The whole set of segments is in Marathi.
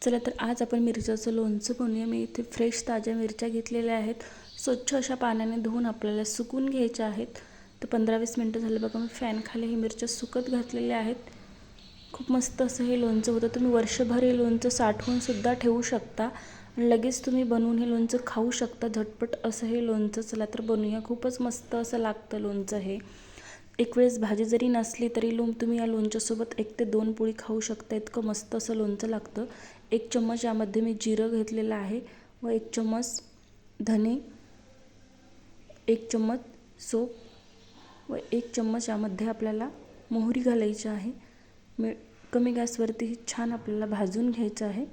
चला तर आज आपण मिरच्याचं लोणचं बनवूया। मी इथे फ्रेश ताज्या मिरच्या घेतलेल्या आहेत। स्वच्छ अशा पाण्याने धुवून आपल्याला सुकून घ्यायच्या आहेत। तर 15-20 मिनिटं झाले बघा, मी फॅन खाली ही मिरच्या सुकत घातलेल्या आहेत। खूप मस्त असं हे लोणचं होतं। तुम्ही वर्षभर हे लोणचं साठवून सुद्धा ठेवू शकता आणि लगेच तुम्ही बनवून हे लोणचं खाऊ शकता। झटपट असं हे लोणचं चला तर बनवूया। खूपच मस्त असं लागतं लोणचं हे। एक वेळेस भाजी जरी नसली तरी तुम्ही या लोणच्यासोबत 1 ते 2 पोळी खाऊ शकता। इतकं मस्त असं लोणचं लागतं। 1 चम्मच यामध्ये मी जिरं घेतलेलं आहे व 1 चम्मच धने, 1 चम्मच सोप व 1 चम्मच यामध्ये आपल्याला मोहरी घालायची आहे। कमी गॅसवरती ही छान आपल्याला भाजून घ्यायचं आहे।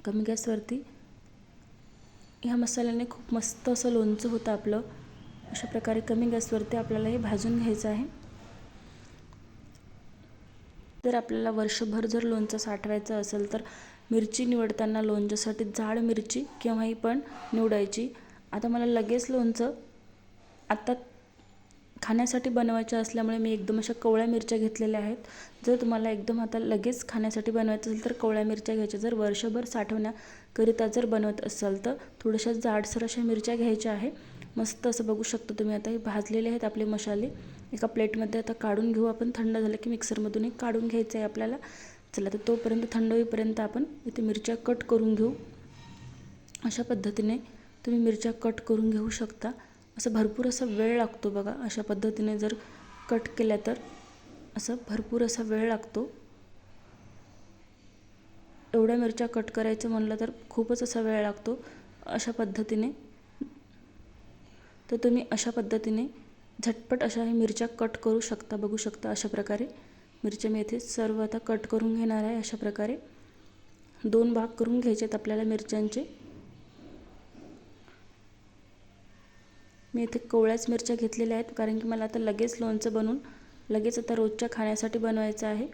कमी गॅसवरती ह्या मसाल्याने खूप मस्त असं लोणचं होतं आपलं। अशा प्रकारे कमी गॅसवरती आपल्याला हे भाजून घ्यायचं आहे। जर आपल्याला वर्षभर जर लोणचं साठवायचं असेल तर मिरची निवडताना लोणच्यासाठी जाड मिरची केव्हाही पण निवडायची। आता मला लगेच लोणचं आता खाण्यासाठी बनवायचं असल्यामुळे मी एकदम अशा कवळ्या मिरच्या घेतलेल्या आहेत। जर तुम्हाला एकदम आता लगेच खाण्यासाठी बनवायचं असेल तर कवळ्या मिरच्या घ्यायच्या। जर वर्षभर साठवण्याकरिता जर बनवत असाल तर थोड्याशा जाडसर अशा मिरच्या घ्यायच्या आहे। मस्त असं बघू शकता तुम्ही। आता हे भाजलेले आहेत आपले मसाले एका प्लेटमध्ये आता काढून घेऊ आपण। थंड झालं की मिक्सरमधून एक काढून घ्यायचं आहे आपल्याला। चला तर तोपर्यंत थंड होईपर्यंत आपण इथे मिरच्या कट करून घेऊ। अशा पद्धतीने तुम्ही मिरच्या कट करून घेऊ शकता। असं भरपूर असा वेळ लागतो बघा। अशा पद्धतीने जर कट केल्या तर असं भरपूर असा वेळ लागतो। एवढ्या मिरच्या कट करायचं म्हणलं तर खूपच असा वेळ लागतो। अशा पद्धतीने तर तुम्ही अशा पद्धतीने झटपट अशा हे मिरच्या कट करू शकता। बघू शकता अशा प्रकारे मिरच्या मी इथे सर्व आता कट करून घेणार आहे। अशा प्रकारे 2 भाग करून घ्यायचे आहेत आपल्याला मिरच्यांचे। मी इथे कोवळ्याच मिरच्या घेतलेल्या आहेत कारण की मला आता लगेच लोणचं बनवून लगेच आता रोजच्या खाण्यासाठी बनवायचं आहे।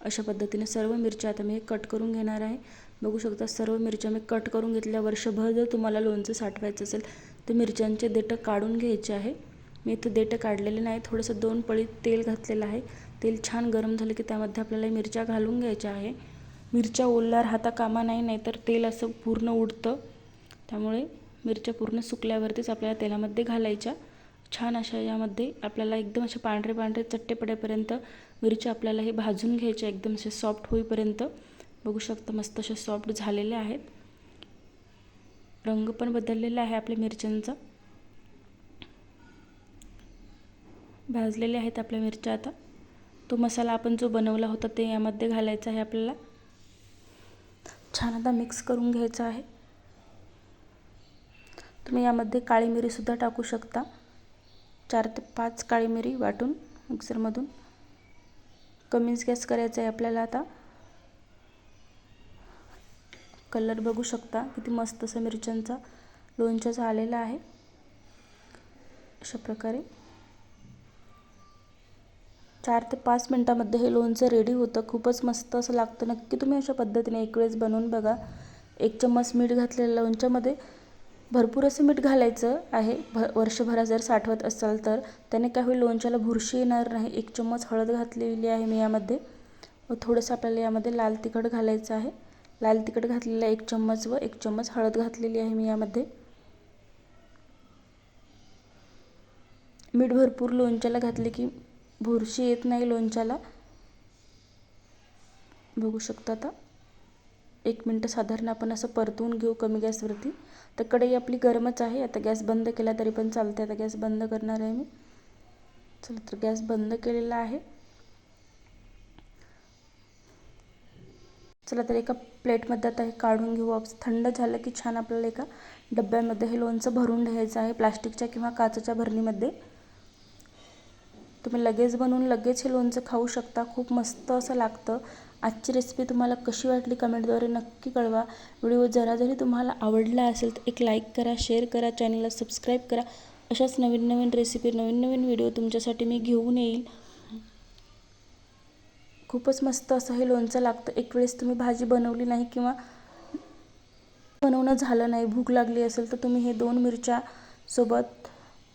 अशा पद्धतीने सर्व मिरच्या आता मी कट करून घेणार आहे। बघू शकता सर्व मिरच्या मी कट करून घेतल्या। वर्षभर जर तुम्हाला लोणचं साठवायचं असेल तर मिरच्यांचे देठं काढून घ्यायचे आहे। मी इथे देठं काढलेले नाही। थोडंसं 2 पळी तेल घातलेलं आहे। तेल छान गरम झालं की त्यामध्ये आपल्याला मिरच्या घालून घ्यायच्या आहे। मिरच्या ओलला राहता कामा नाही, नाहीतर तेल असं पूर्ण उडतं। त्यामुळे मिरच्या पूर्ण सुकल्यावरतीच आपल्याला तेलामध्ये घालायच्या। छान अशा यामध्ये आपल्याला एकदम असे पांढरे पांढरे चट्टे पडेपर्यंत मिरच्या आपल्याला हे भाजून घ्यायच्या एकदम असे सॉफ्ट होईपर्यंत। बघू शकता मस्त असे सॉफ्ट झालेले आहेत। रंग पण बदललेला आहे आपल्या मिरच्यांचा। भाजलेले आहेत आपल्या मिरच्या। आता तो मसाला आपण जो बनवला होता ते यामध्ये घालायचा आहे आपल्याला। छान आता मिक्स करून घ्यायचं आहे। तुम्ही यामध्ये काळी मिरी सुद्धा टाकू शकता। 4 ते 5 काळी मिरी वाटून मिक्सरमधून। कमीच गॅस करायचा आहे आपल्याला। आता कलर बघू शकता किती मस्त असं मिरच्यांचा लोणच्याचा आलेला आहे। अशा प्रकारे 4 ते 5 मिनिटांमध्ये हे लोणचं रेडी होतं। खूपच मस्त असं लागतं। नक्की तुम्ही अशा पद्धतीने एक वेळेस बनवून बघा। 1 चम्मच मीठ घातलेलं लोणच्यामध्ये भरपूर असं मीठ घालायचं आहे। वर्षभर जर साठवत असाल तर त्याने काय होईल, लोणच्याला बुरशी येणार नाही। 1 चम्मच हळद घातलेली आहे मी यामध्ये व थोडंसं आपल्याला यामध्ये लाल तिखट घालायचं आहे। लाल तिखट घातलेलं 1 चम्मच व 1 चम्मच हळद घातलेली आहे मी यामध्ये। मीठ भरपूर लोणच्याला घातले की बुरशी येत नाही लोणच्याला। बघू शकता आता 1 मिनिट साधारण आपण असं परतवून घेऊ कमी गॅसवरती। तर कढई आपली गरमच आहे। आता गॅस बंद केला तरी पण चालते। आता गॅस बंद करणार आहे मी। चला तर गॅस बंद केलेला आहे। चला तर एका प्लेटमध्ये आता हे काढून घेऊ। थंड झालं की छान आपल्याला एका डब्यामध्ये हे लोणचं भरून ठेवायचं आहे, प्लास्टिकच्या किंवा काचेच्या भरणीमध्ये। तुम्ही लगेच बनवून लगेच हे लोणचं खाऊ शकता। खूप मस्त असं लागतं। आजची रेसिपी तुम्हाला कशी वाटली कमेंटद्वारे नक्की कळवा। व्हिडिओ जरी तुम्हाला आवडला असेल तर एक लाईक करा, शेअर करा, चॅनलला सबस्क्राईब करा। अशाच नवीन नवीन रेसिपी, नवीन नवीन व्हिडिओ तुमच्यासाठी मी घेऊन येईल। खूपच मस्त असं हे लोणचं लागतं। एक वेळेस तुम्ही भाजी बनवली नाही किंवा बनवणं झालं नाही, भूक लागली असेल तर तुम्ही हे 2 मिरच्या सोबत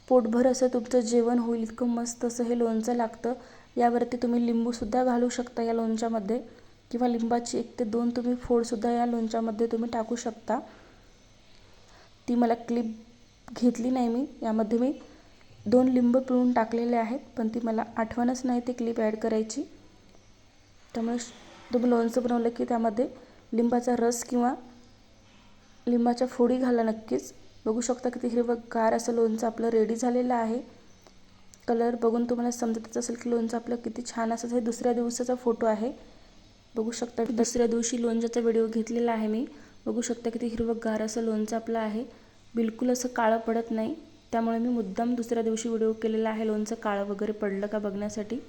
पोटभर असं तुमचं जेवण होईल। इतकं मस्त असं हे लोणचं लागतं। यावरती तुम्ही लिंबू सुद्धा घालू शकता या लोणच्यामध्ये। किंवा लिंबाची 1 ते 2 तुम्ही फोडसुद्धा या लोणच्यामध्ये तुम्ही टाकू शकता. ती मला क्लिप घेतली नाही मी. यामध्ये मी 2 लिंब पिळून टाकलेले आहेत, पण ती मला आठवणच नाही ती क्लिप ॲड करायची. त्यामुळे तुम्ही लोणचं बनवलं की त्यामध्ये लिंबाचा रस किंवा लिंबाच्या फोडी घाला नक्कीच. बघू शकता किती हिरवंगार असं लोणचं आपलं रेडी झालेलं आहे. कलर बघून तुम्हाला समजतच असेल की लोणचं आपलं किती छान असं. हे दुसऱ्या दिवसाचा फोटो आहे. बघू शकता दुसऱ्या दिवशी लोणच्याचा व्हिडिओ घेतलेला आहे मी. बघू शकता किती हिरवंगार असं लोणचं आपलं आहे. बिलकुल असं काळं पडत नाही. त्यामुळे मी मुद्दाम दुसऱ्या दिवशी व्हिडिओ केलेला आहे लोणचं काळं वगैरे पडलं का बघण्यासाठी.